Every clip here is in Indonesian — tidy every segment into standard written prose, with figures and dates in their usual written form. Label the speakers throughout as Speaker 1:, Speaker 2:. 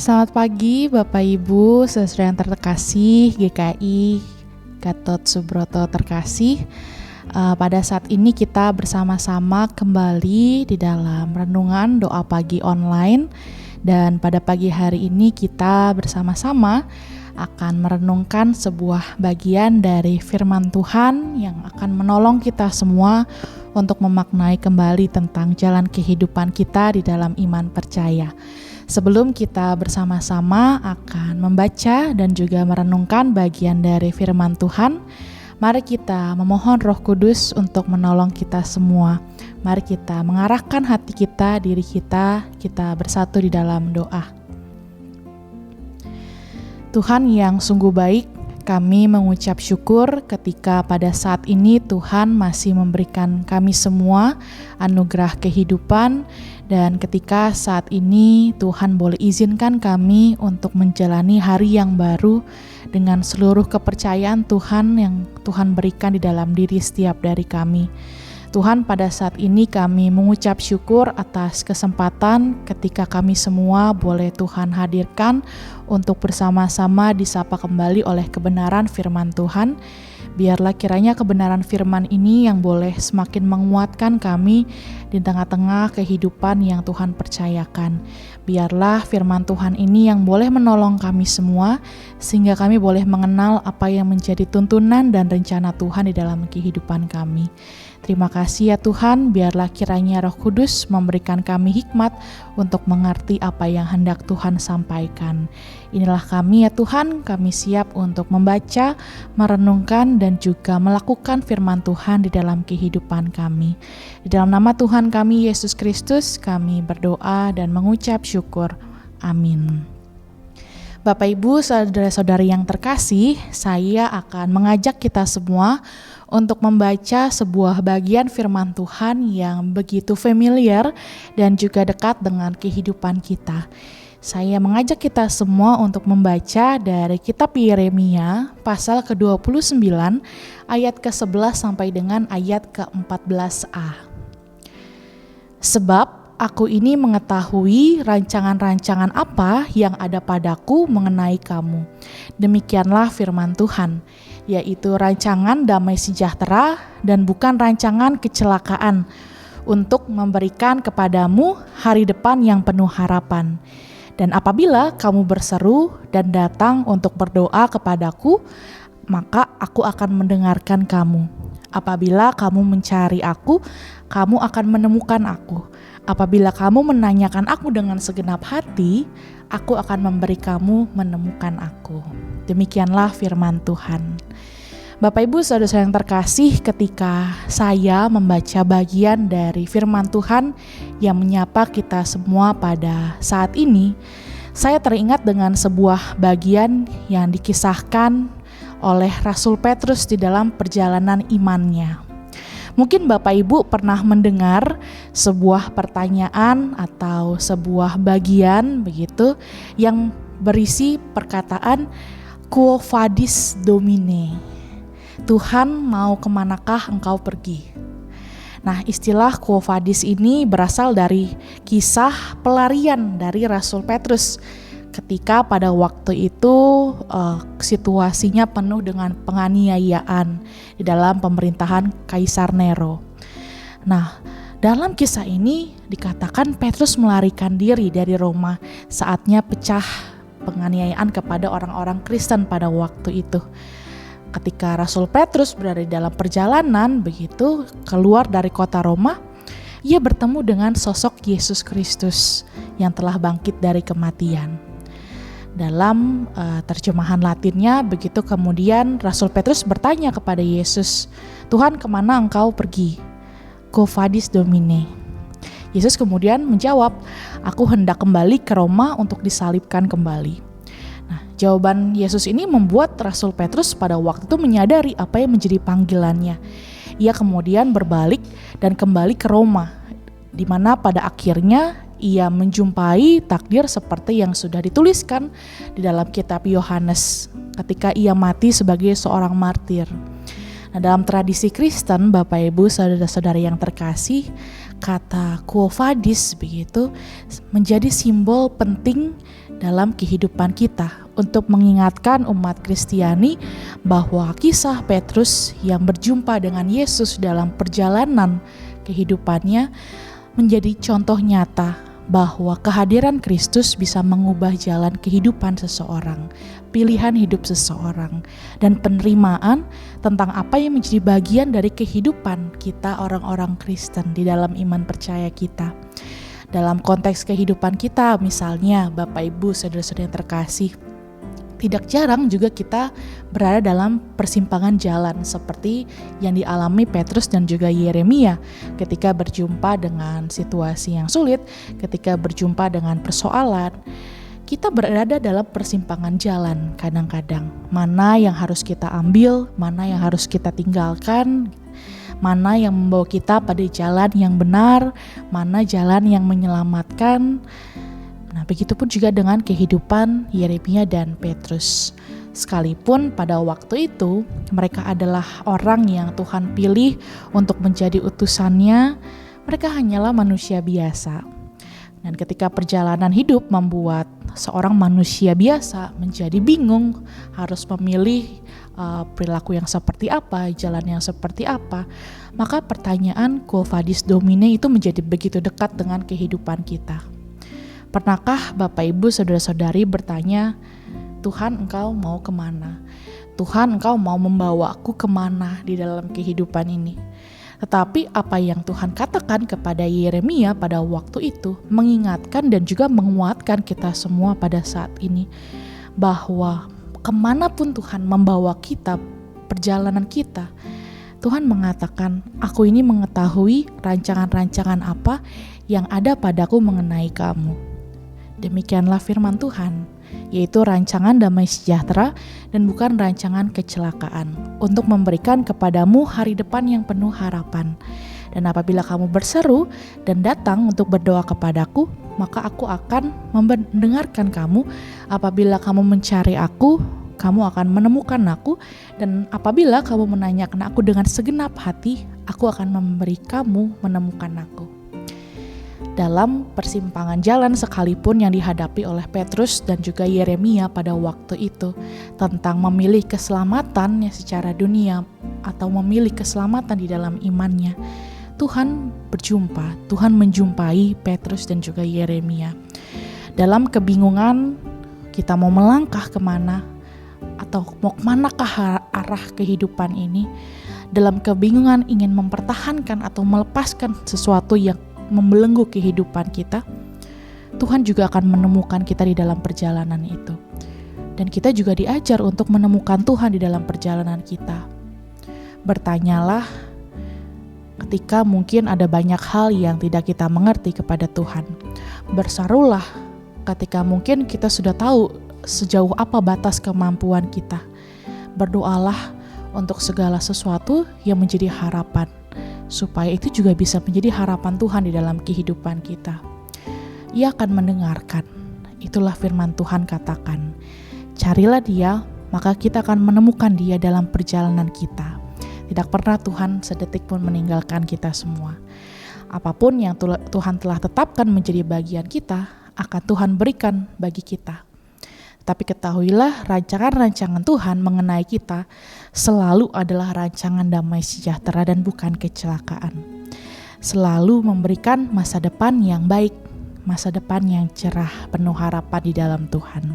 Speaker 1: Selamat pagi Bapak Ibu, saudara yang terkasih, GKI, Gatot Subroto terkasih. Pada saat ini kita bersama-sama kembali di dalam renungan doa pagi online. Dan pada pagi hari ini kita bersama-sama akan merenungkan sebuah bagian dari firman Tuhan yang akan menolong kita semua untuk memaknai kembali tentang jalan kehidupan kita di dalam iman percaya. Sebelum kita bersama-sama akan membaca dan juga merenungkan bagian dari firman Tuhan, mari kita memohon Roh Kudus untuk menolong kita semua. Mari kita mengarahkan hati kita, diri kita bersatu di dalam doa. Tuhan yang sungguh baik, kami mengucap syukur ketika pada saat ini Tuhan masih memberikan kami semua anugerah kehidupan, dan ketika saat ini Tuhan boleh izinkan kami untuk menjalani hari yang baru dengan seluruh kepercayaan Tuhan yang Tuhan berikan di dalam diri setiap dari kami. Tuhan, pada saat ini kami mengucap syukur atas kesempatan ketika kami semua boleh Tuhan hadirkan untuk bersama-sama disapa kembali oleh kebenaran firman Tuhan. Biarlah kiranya kebenaran firman ini yang boleh semakin menguatkan kami di tengah-tengah kehidupan yang Tuhan percayakan. Biarlah firman Tuhan ini yang boleh menolong kami semua, sehingga kami boleh mengenal apa yang menjadi tuntunan dan rencana Tuhan di dalam kehidupan kami. Terima kasih ya Tuhan, biarlah kiranya Roh Kudus memberikan kami hikmat untuk mengerti apa yang hendak Tuhan sampaikan. Inilah kami ya Tuhan, kami siap untuk membaca, merenungkan, dan juga melakukan firman Tuhan di dalam kehidupan kami. Di dalam nama Tuhan kami, Yesus Kristus, kami berdoa dan mengucap syukur. Amin. Bapak Ibu, saudara-saudari yang terkasih, saya akan mengajak kita semua untuk membaca sebuah bagian firman Tuhan yang begitu familiar dan juga dekat dengan kehidupan kita. Saya mengajak kita semua untuk membaca dari kitab Yeremia pasal ke-29 ayat ke-11 sampai dengan ayat ke-14a. Sebab aku ini mengetahui rancangan-rancangan apa yang ada padaku mengenai kamu. Demikianlah firman Tuhan, yaitu rancangan damai sejahtera dan bukan rancangan kecelakaan, untuk memberikan kepadamu hari depan yang penuh harapan. Dan apabila kamu berseru dan datang untuk berdoa kepadaku, maka aku akan mendengarkan kamu. Apabila kamu mencari aku, kamu akan menemukan aku. Apabila kamu menanyakan aku dengan segenap hati, aku akan memberi kamu menemukan aku. Demikianlah firman Tuhan. Bapak Ibu saudara yang terkasih, ketika saya membaca bagian dari firman Tuhan yang menyapa kita semua pada saat ini, saya teringat dengan sebuah bagian yang dikisahkan oleh Rasul Petrus di dalam perjalanan imannya. Mungkin Bapak Ibu pernah mendengar sebuah pertanyaan atau sebuah bagian begitu yang berisi perkataan Quo vadis Domine? Tuhan, mau kemanakah engkau pergi? Nah, istilah Quo vadis ini berasal dari kisah pelarian dari Rasul Petrus ketika pada waktu itu situasinya penuh dengan penganiayaan di dalam pemerintahan Kaisar Nero. Nah, dalam kisah ini dikatakan Petrus melarikan diri dari Roma saatnya pecah penganiayaan kepada orang-orang Kristen pada waktu itu. Ketika Rasul Petrus berada di dalam perjalanan begitu keluar dari kota Roma, ia bertemu dengan sosok Yesus Kristus yang telah bangkit dari kematian. Dalam terjemahan Latinnya begitu, kemudian Rasul Petrus bertanya kepada Yesus, Tuhan, kemana engkau pergi? Quo vadis Domine? Yesus kemudian menjawab, aku hendak kembali ke Roma untuk disalibkan kembali. Nah, jawaban Yesus ini membuat Rasul Petrus pada waktu itu menyadari apa yang menjadi panggilannya. Ia kemudian berbalik dan kembali ke Roma, di mana pada akhirnya ia menjumpai takdir seperti yang sudah dituliskan di dalam kitab Yohanes ketika ia mati sebagai seorang martir. Nah, dalam tradisi Kristen, Bapak Ibu saudara-saudara yang terkasih, kata Quo Vadis begitu menjadi simbol penting dalam kehidupan kita untuk mengingatkan umat Kristiani bahwa kisah Petrus yang berjumpa dengan Yesus dalam perjalanan kehidupannya menjadi contoh nyata bahwa kehadiran Kristus bisa mengubah jalan kehidupan seseorang, pilihan hidup seseorang, dan penerimaan tentang apa yang menjadi bagian dari kehidupan kita orang-orang Kristen di dalam iman percaya kita. Dalam konteks kehidupan kita, misalnya Bapak Ibu, saudara-saudara yang terkasih, tidak jarang juga kita berada dalam persimpangan jalan seperti yang dialami Petrus dan juga Yeremia ketika berjumpa dengan situasi yang sulit, ketika berjumpa dengan persoalan. Kita berada dalam persimpangan jalan kadang-kadang. Mana yang harus kita ambil, mana yang harus kita tinggalkan, mana yang membawa kita pada jalan yang benar, mana jalan yang menyelamatkan. Nah, begitupun juga dengan kehidupan Yeremia dan Petrus. Sekalipun pada waktu itu mereka adalah orang yang Tuhan pilih untuk menjadi utusannya, mereka hanyalah manusia biasa. Dan ketika perjalanan hidup membuat seorang manusia biasa menjadi bingung harus memilih perilaku yang seperti apa, jalan yang seperti apa, maka pertanyaan Quo Vadis Domine itu menjadi begitu dekat dengan kehidupan kita. Pernahkah Bapak Ibu saudara-saudari bertanya, Tuhan engkau mau kemana? Tuhan engkau mau membawaku kemana di dalam kehidupan ini? Tetapi apa yang Tuhan katakan kepada Yeremia pada waktu itu mengingatkan dan juga menguatkan kita semua pada saat ini bahwa kemanapun Tuhan membawa kita, perjalanan kita, Tuhan mengatakan, aku ini mengetahui rancangan-rancangan apa yang ada padaku mengenai kamu. Demikianlah firman Tuhan, yaitu rancangan damai sejahtera dan bukan rancangan kecelakaan, untuk memberikan kepadamu hari depan yang penuh harapan. Dan apabila kamu berseru dan datang untuk berdoa kepadaku, maka aku akan mendengarkan kamu. Apabila kamu mencari aku, kamu akan menemukan aku. Dan apabila kamu menanyakan aku dengan segenap hati, aku akan memberi kamu menemukan aku. Dalam persimpangan jalan sekalipun yang dihadapi oleh Petrus dan juga Yeremia pada waktu itu tentang memilih keselamatannya secara dunia atau memilih keselamatan di dalam imannya, Tuhan menjumpai Petrus dan juga Yeremia. Dalam kebingungan kita mau melangkah kemana atau mau kemanakah arah kehidupan ini, dalam kebingungan ingin mempertahankan atau melepaskan sesuatu yang membelenggu kehidupan kita, Tuhan juga akan menemukan kita di dalam perjalanan itu. Dan kita juga diajar untuk menemukan Tuhan di dalam perjalanan kita. Bertanyalah ketika mungkin ada banyak hal yang tidak kita mengerti kepada Tuhan. Berserulah ketika mungkin kita sudah tahu sejauh apa batas kemampuan kita. Berdoalah untuk segala sesuatu yang menjadi harapan, supaya itu juga bisa menjadi harapan Tuhan di dalam kehidupan kita. Ia akan mendengarkan. Itulah firman Tuhan katakan. Carilah Dia, maka kita akan menemukan Dia dalam perjalanan kita. Tidak pernah Tuhan sedetik pun meninggalkan kita semua. Apapun yang Tuhan telah tetapkan menjadi bagian kita, akan Tuhan berikan bagi kita. Tapi ketahuilah, rancangan-rancangan Tuhan mengenai kita selalu adalah rancangan damai sejahtera dan bukan kecelakaan. Selalu memberikan masa depan yang baik, masa depan yang cerah, penuh harapan di dalam Tuhan.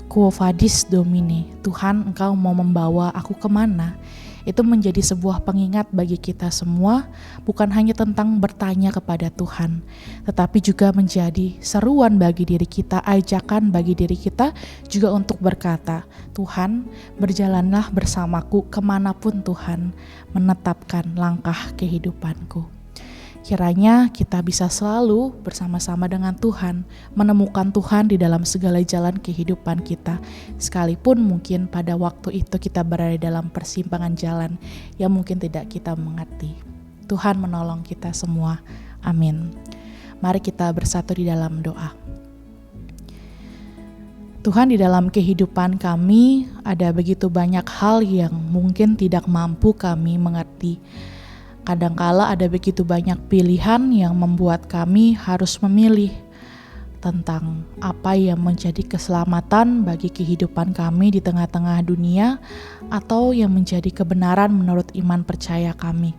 Speaker 1: Quo Vadis Domine, Tuhan engkau mau membawa aku kemana? Itu menjadi sebuah pengingat bagi kita semua, bukan hanya tentang bertanya kepada Tuhan, tetapi juga menjadi seruan bagi diri kita, ajakan bagi diri kita juga untuk berkata, Tuhan berjalanlah bersamaku kemanapun Tuhan menetapkan langkah kehidupanku. Kiranya kita bisa selalu bersama-sama dengan Tuhan, menemukan Tuhan di dalam segala jalan kehidupan kita, sekalipun mungkin pada waktu itu kita berada dalam persimpangan jalan yang mungkin tidak kita mengerti. Tuhan menolong kita semua. Amin. Mari kita bersatu di dalam doa. Tuhan, di dalam kehidupan kami ada begitu banyak hal yang mungkin tidak mampu kami mengerti. Kadangkala ada begitu banyak pilihan yang membuat kami harus memilih tentang apa yang menjadi keselamatan bagi kehidupan kami di tengah-tengah dunia atau yang menjadi kebenaran menurut iman percaya kami.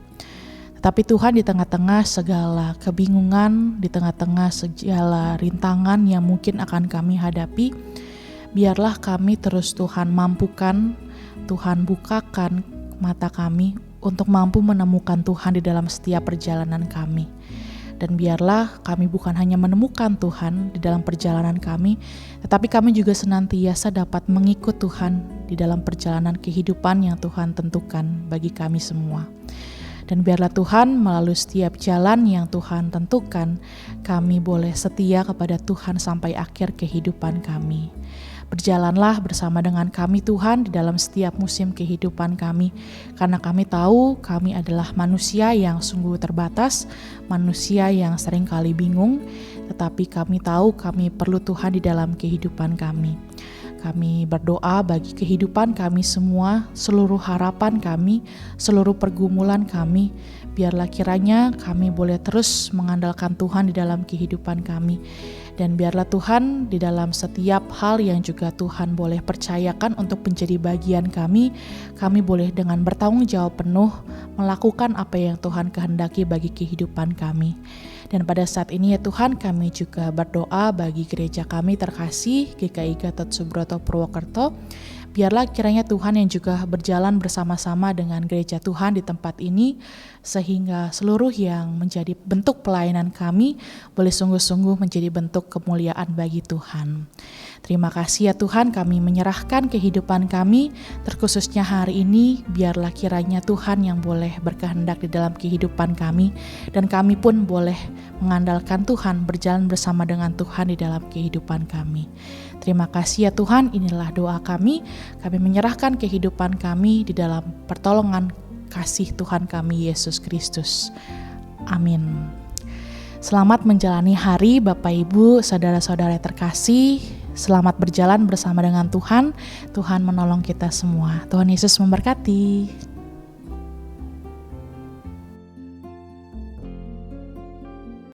Speaker 1: Tetapi Tuhan, di tengah-tengah segala kebingungan, di tengah-tengah segala rintangan yang mungkin akan kami hadapi, biarlah kami terus Tuhan mampukan, Tuhan bukakan mata kami untuk mampu menemukan Tuhan di dalam setiap perjalanan kami. Dan biarlah kami bukan hanya menemukan Tuhan di dalam perjalanan kami, tetapi kami juga senantiasa dapat mengikut Tuhan di dalam perjalanan kehidupan yang Tuhan tentukan bagi kami semua. Dan biarlah Tuhan melalui setiap jalan yang Tuhan tentukan, kami boleh setia kepada Tuhan sampai akhir kehidupan kami. Berjalanlah bersama dengan kami Tuhan di dalam setiap musim kehidupan kami, karena kami tahu kami adalah manusia yang sungguh terbatas, manusia yang seringkali bingung, tetapi kami tahu kami perlu Tuhan di dalam kehidupan kami. Kami berdoa bagi kehidupan kami semua, seluruh harapan kami, seluruh pergumulan kami, biarlah kiranya kami boleh terus mengandalkan Tuhan di dalam kehidupan kami. Dan biarlah Tuhan di dalam setiap hal yang juga Tuhan boleh percayakan untuk menjadi bagian kami boleh dengan bertanggung jawab penuh melakukan apa yang Tuhan kehendaki bagi kehidupan kami. Dan pada saat ini ya Tuhan, kami juga berdoa bagi gereja kami terkasih GKI Gatot Subroto Purwokerto. Biarlah kiranya Tuhan yang juga berjalan bersama-sama dengan gereja Tuhan di tempat ini, sehingga seluruh yang menjadi bentuk pelayanan kami boleh sungguh-sungguh menjadi bentuk kemuliaan bagi Tuhan. Terima kasih ya Tuhan, kami menyerahkan kehidupan kami, terkhususnya hari ini, biarlah kiranya Tuhan yang boleh berkehendak di dalam kehidupan kami, dan kami pun boleh mengandalkan Tuhan, berjalan bersama dengan Tuhan di dalam kehidupan kami. Terima kasih ya Tuhan, inilah doa kami menyerahkan kehidupan kami di dalam pertolongan kasih Tuhan kami Yesus Kristus. Amin. Selamat menjalani hari Bapak Ibu, saudara-saudara terkasih. Selamat berjalan bersama dengan Tuhan. Tuhan menolong kita semua. Tuhan Yesus memberkati.